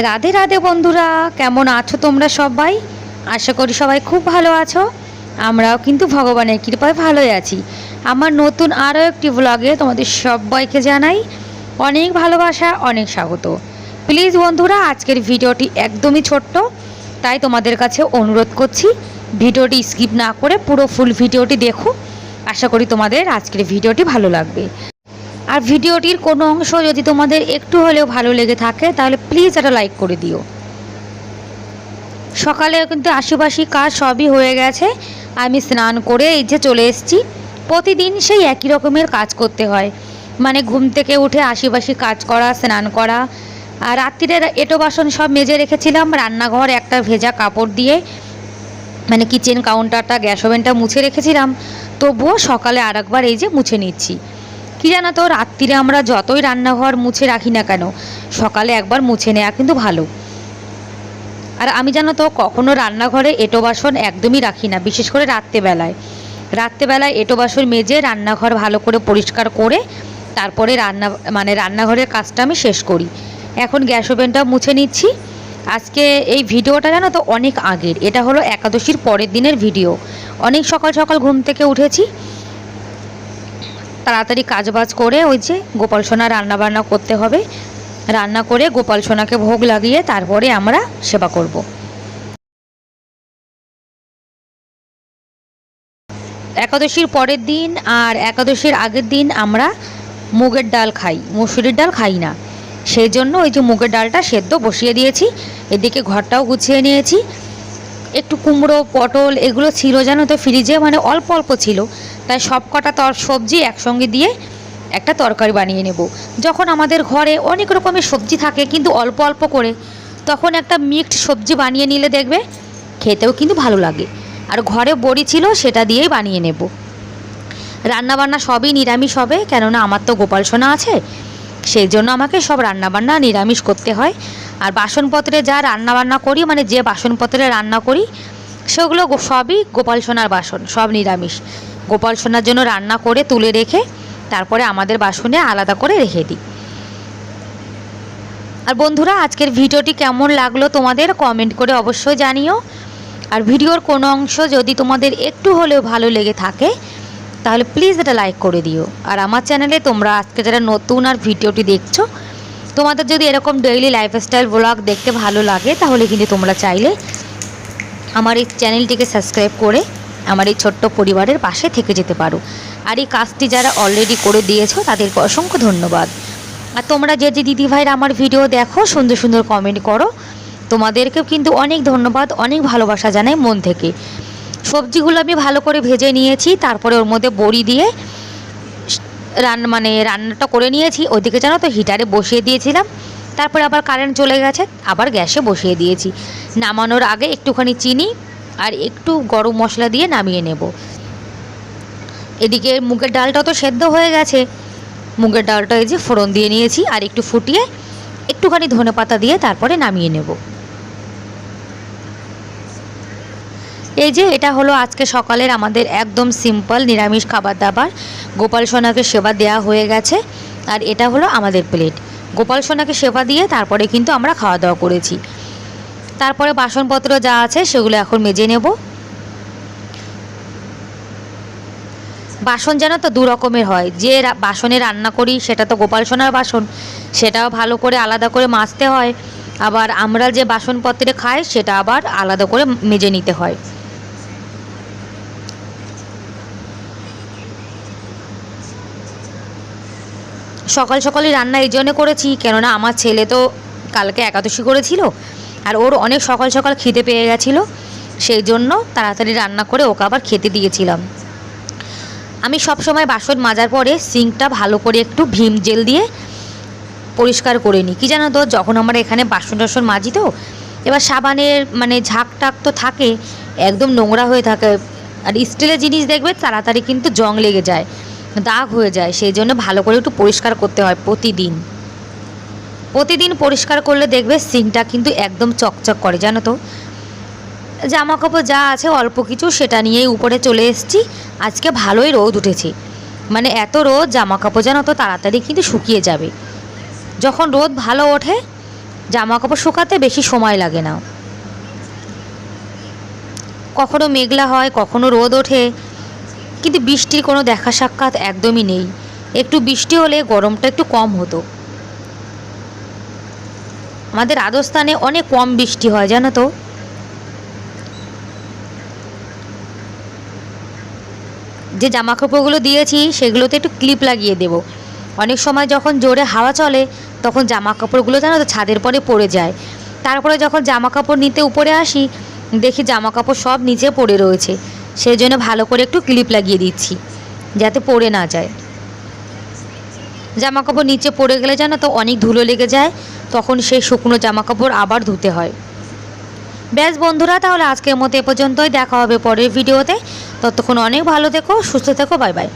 রাধে রাধে বন্ধুরা, কেমন আছো তোমরা সবাই? আশা করি সবাই খুব ভালো আছো। আমরাও কিন্তু ভগবানের কৃপায় ভালোই আছি। আমার নতুন আরও একটি ব্লগে তোমাদের সবাইকে জানাই অনেক ভালোবাসা, অনেক স্বাগত। প্লিজ বন্ধুরা, আজকের ভিডিওটি একদমই ছোট্ট, তাই তোমাদের কাছে অনুরোধ করছি ভিডিওটি স্কিপ না করে পুরো ফুল ভিডিওটি দেখো। আশা করি তোমাদের আজকের ভিডিওটি ভালো লাগবে। আর ভিডিওটির কোনো অংশ যদি তোমাদের একটু হলেও ভালো লেগে থাকে তাহলে প্লিজ একটা লাইক করে দিও। সকালে কিন্তু আশেপাশে কাজ সবই হয়ে গেছে। আমি স্নান করে এই যে চলে এসেছি। প্রতিদিন সেই একই রকমের কাজ করতে হয়, মানে ঘুম থেকে উঠে আশেপাশে কাজ করা, স্নান করা। আর রাত্রিরে এঁটো বাসন সব মেজে রেখেছিলাম। রান্নাঘর একটা ভেজা কাপড় দিয়ে, মানে কিচেন কাউন্টারটা, গ্যাস ওভেনটা মুছে রেখেছিলাম। তবুও সকালে আর একবার এই যে মুছে নিচ্ছি। কি জানো তো, রাত্রিরে আমরা যতই রান্নাঘর মুছে রাখি না কেন, সকালে একবার মুছে নেওয়া কিন্তু ভালো। আর আমি জানো তো কখনো রান্নাঘরে এঁটো বাসন একদমই রাখি না, বিশেষ করে রাত্রেবেলায় এঁটো বাসন মেজে রান্নাঘর ভালো করে পরিষ্কার করে তারপরে রান্নাঘরের কাজটা আমি শেষ করি। এখন গ্যাস ওভেনটা মুছে নিচ্ছি। আজকে এই ভিডিওটা জানো তো অনেক আগের, এটা হলো একাদশীর পরের দিনের ভিডিও। অনেক সকাল সকাল ঘুম থেকে উঠেছি, তাড়াতাড়ি কাজবাজ করে ওই যে গোপাল সোনা রান্নাবান্না করতে হবে। রান্না করে গোপাল সোনাকে ভোগ লাগিয়ে তারপরে আমরা সেবা করব। একাদশীর পরের দিন আর একাদশীর আগের দিন আমরা মুগের ডাল খাই, মসুরির ডাল খাই না। সেই জন্য ওই যে মুগের ডালটা সেদ্ধ বসিয়ে দিয়েছি। এদিকে ঘরটাও গুছিয়ে নিয়েছি। একটু কুমড়ো, পটল এগুলো ছিল জানো তো ফ্রিজে, মানে অল্প অল্প ছিল, তাই সব কটা সবজি একসঙ্গে দিয়ে একটা তরকারি বানিয়ে নেব। যখন আমাদের ঘরে অনেক রকমের সবজি থাকে কিন্তু অল্প অল্প করে, তখন একটা মিক্সড সবজি বানিয়ে নিলে দেখবে খেতেও কিন্তু ভালো লাগে। আর ঘরে বড়ি ছিল, সেটা দিয়েই বানিয়ে নেব। রান্নাবান্না সবই নিরামিষ হবে, কেননা আমার তো গোপাল সোনা আছে, সেই জন্য আমাকে সব রান্নাবান্না নিরামিষ করতে হয়। আর বাসনপত্রে যা রান্নাবান্না করি, মানে যে বাসনপত্রে রান্না করি সেগুলো সবই গোপাল সোনার বাসন, সব নিরামিষ। গোপাল সোনার জন্য রান্না করে তুলে রেখে তারপরে আমাদের বাসনে আলাদা করে রেখে দিই। আর বন্ধুরা, আজকের ভিডিওটি কেমন লাগলো তোমাদের কমেন্ট করে অবশ্যই জানিও। আর ভিডিওর কোনো অংশ যদি তোমাদের একটু হলেও ভালো লেগে থাকে তাহলে প্লিজ এটা লাইক করে দিও। আর আমার চ্যানেলে তোমরা আজকে যারা নতুন আর ভিডিওটি দেখছো, তোমাদের যদি এরকম ডেইলি লাইফস্টাইল ব্লগ দেখতে ভালো লাগে তাহলে কিন্তু তোমরা চাইলে আমার এই চ্যানেলটিকে সাবস্ক্রাইব করে আমার এই ছোট্ট পরিবারের পাশে থেকে যেতে পারো। আর এই কাজটি যারা অলরেডি করে দিয়েছো তাদেরকে অসংখ্য ধন্যবাদ। আর তোমরা যে যে দিদিভাইরা আমার ভিডিও দেখো, সুন্দর সুন্দর কমেন্ট করো, তোমাদেরকেও কিন্তু অনেক ধন্যবাদ, অনেক ভালোবাসা জানাই মন থেকে। সবজিগুলো আমি ভালো করে ভেজে নিয়েছি, তারপরে ওর মধ্যে বড়ি দিয়ে রান্নাটা করে নিয়েছি। ওইদিকে জানো তো হিটারে বসিয়ে দিয়েছিলাম, তারপরে আবার কারেন্ট চলে গেছে, আবার গ্যাসে বসিয়ে দিয়েছি। নামানোর আগে একটুখানি চিনি আর একটু গরম মশলা দিয়ে নামিয়ে নেব। এদিকে মুগের ডালটা তো সেদ্ধ হয়ে গেছে, মুগের ডালটা এই যে ফোড়ন দিয়ে নিয়েছি, আর একটু ফুটিয়ে একটুখানি ধনেপাতা দিয়ে তারপরে নামিয়ে নেব। এই যে এটা হলো আজকে সকালের আমাদের একদম সিম্পল নিরামিষ খাবার দাবার। গোপাল সোনাকে সেবা দেওয়া হয়ে গেছে, আর এটা হলো আমাদের প্লেট। গোপাল সোনাকে সেবা দিয়ে তারপরে কিন্তু আমরা খাওয়া দাওয়া করেছি। তারপরে বাসনপত্র যা আছে সেগুলো এখন মেজে নেব। বাসন জানো তো দু রকমের হয়, যে বাসনে রান্না করি সেটা তো গোপাল সোনার বাসন, সেটাও ভালো করে আলাদা করে মাজতে হয়। আবার আমরা যে বাসনপত্রে খাই সেটা আবার আলাদা করে মেজে নিতে হয়। সকাল সকালই রান্না এই জন্য করেছি, কেননা আমার ছেলে তো কালকে একাদশী করেছিল, আর ওর অনেক সকাল সকাল খিদে পেয়ে গেছিলো, সেই জন্য তাড়াতাড়ি রান্না করে ওকে আবার খেতে দিয়েছিলাম। আমি সব সময় বাসন মাজার পরে সিঙ্কটা ভালো করে একটু ভীম জেল দিয়ে পরিষ্কার করে নিই। কী জানো তো, যখন আমরা এখানে বাসন টাসন মাজি তো এবার সাবানের ঝাঁক টাক তো থাকে, একদম নোংরা হয়ে থাকে। আর স্টিলের জিনিস দেখবে তাড়াতাড়ি কিন্তু জং লেগে যায়, দাগ হয়ে যায়, সেই জন্য ভালো করে একটু পরিষ্কার করতে হয় প্রতিদিন পরিষ্কার করলে দেখবে সিঙ্কটা কিন্তু একদম চকচক করে। জানো তো, জামা কাপড় যা আছে অল্প কিছু সেটা নিয়েই উপরে চলে এসেছি। আজকে ভালোই রোদ উঠেছে, এত রোদ, জামা কাপড় জানো তো তাড়াতাড়ি কিন্তু শুকিয়ে যাবে। যখন রোদ ভালো ওঠে জামা কাপড় শুকাতে বেশি সময় লাগে না। কখনো মেঘলা হয়, কখনো রোদ ওঠে, কিন্তু বৃষ্টির কোনো দেখা সাক্ষাৎ একদমই নেই। একটু বৃষ্টি হলে গরমটা একটু কম হতো। আমাদের রাজস্থানে অনেক কম বৃষ্টি হয় জানো তো। যে জামা কাপড়গুলো দিয়েছি সেগুলোতে একটু ক্লিপ লাগিয়ে দেব। অনেক সময় যখন জোরে হাওয়া চলে তখন জামা কাপড়গুলো জানো তো ছাদের পরে পড়ে যায়। তারপরে যখন জামা কাপড় নিতে উপরে আসি দেখি জামা কাপড় সব নিচে পড়ে রয়েছে। সেই জন্য ভালো করে একটু ক্লিপ লাগিয়ে দিচ্ছি যাতে পড়ে না যায়। জামা কাপড় নিচে পড়ে গেলে জানো তো অনেক ধুলো লেগে যায়, তখন সেই শুকনো জামা কাপড় আবার ধুতে হয়। ব্যাস বন্ধুরা, তাহলে আজকের মতো এ পর্যন্তই। দেখা হবে পরের ভিডিওতে। ততক্ষণ অনেক ভালো থেকো, সুস্থ থেকো, বাই বাই।